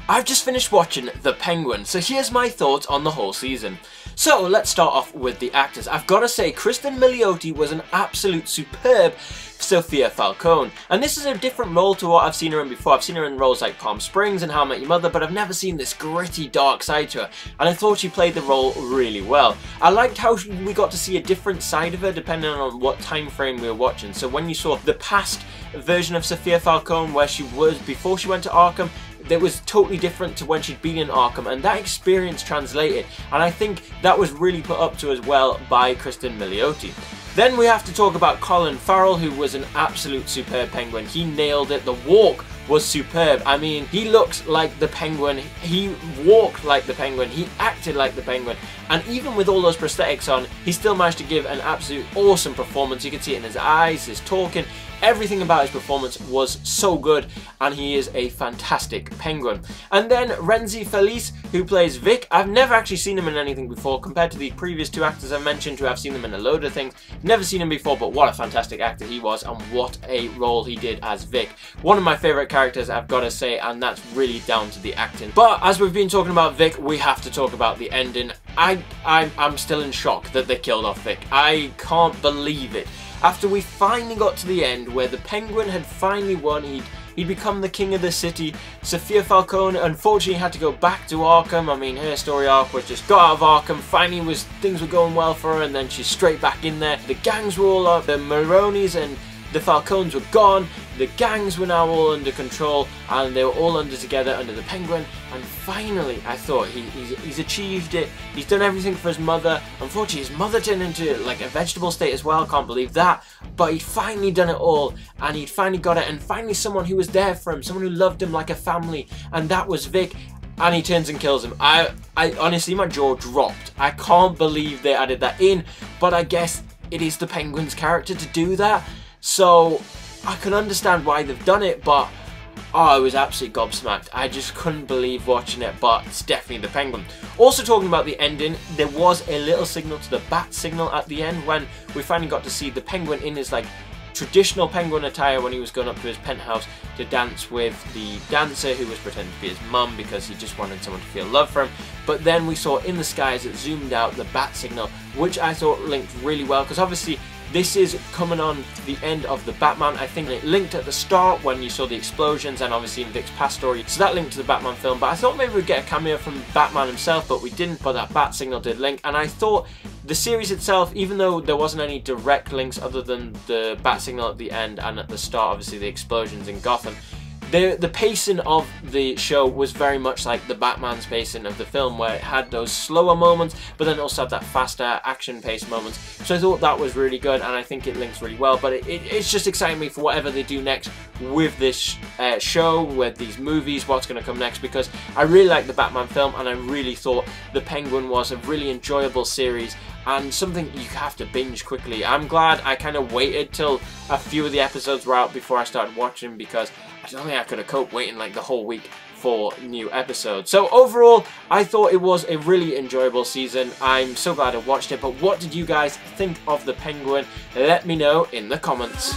I've just finished watching The Penguin, so here's my thoughts on the whole season. So let's start off with the actors. I've got to say, Kristen Milioti was an absolute superb Sophia Falcone, and this is a different role to what I've seen her in before. I've seen her in roles like Palm Springs and How I Met Your Mother, but I've never seen this gritty, dark side to her, and I thought she played the role really well. I liked how we got to see a different side of her depending on what time frame we were watching. So when you saw the past version of Sophia Falcone, where she was before she went to Arkham, that was totally different to when she'd been in Arkham, and that experience translated, and I think that was really put up to as well by Kristen Milioti. Then we have to talk about Colin Farrell, who was an absolute superb Penguin. He nailed it. The walk was superb. I mean, he looked like the Penguin, he walked like the Penguin, he acted like the Penguin, and even with all those prosthetics on, he still managed to give an absolute awesome performance. You could see it in his eyes, his talking, everything about his performance was so good, and he is a fantastic Penguin. And then Renzi Felice, who plays Vic. I've never actually seen him in anything before compared to the previous two actors I've mentioned, who I've seen them in a load of things. Never seen him before, but what a fantastic actor he was, and what a role he did as Vic. One of my favourite characters, I've got to say, and that's really down to the acting. But as we've been talking about Vic, we have to talk about the ending. I'm still in shock that they killed off Vic. I can't believe it. After we finally got to the end, where the Penguin had finally won, he'd become the king of the city. Sophia Falcone unfortunately had to go back to Arkham. I mean, her story arc was just got out of Arkham, finally things were going well for her, and then she's straight back in there. The gangs were all up, the Maronis and the Falcones were gone, the gangs were now all under control, and they were all together under the Penguin, and finally I thought he's achieved it. He's done everything for his mother. Unfortunately, his mother turned into like a vegetable state as well, can't believe that, but he'd finally done it all, and he'd finally got it, and finally someone who was there for him, someone who loved him like a family, and that was Vic. And he turns and kills him. I honestly, my jaw dropped. I can't believe they added that in, but I guess it is the Penguin's character to do that. So I can understand why they've done it, but I was absolutely gobsmacked. I just couldn't believe watching it, but it's definitely the Penguin. Also talking about the ending, there was a little signal to the bat signal at the end when we finally got to see the Penguin in his like traditional Penguin attire when he was going up to his penthouse to dance with the dancer who was pretending to be his mum because he just wanted someone to feel love for him. But then we saw in the skies, it zoomed out, the bat signal, which I thought linked really well, because obviously this is coming on the end of the Batman. I think it linked at the start when you saw the explosions, and obviously in Vic's past story, so that linked to the Batman film. But I thought maybe we'd get a cameo from Batman himself, but we didn't. But that bat signal did link, and I thought the series itself, even though there wasn't any direct links other than the bat signal at the end and at the start, obviously the explosions in Gotham, the pacing of the show was very much like the Batman's pacing of the film, where it had those slower moments, but then also had that faster action-paced moments. So I thought that was really good, and I think it links really well. But it's just exciting me for whatever they do next with this show, with these movies, what's going to come next, because I really like the Batman film, and I really thought The Penguin was a really enjoyable series, and something you have to binge quickly. I'm glad I kind of waited till a few of the episodes were out before I started watching, because I don't think I could have coped waiting like the whole week for new episodes. So overall, I thought it was a really enjoyable season. I'm so glad I watched it, but what did you guys think of The Penguin? Let me know in the comments.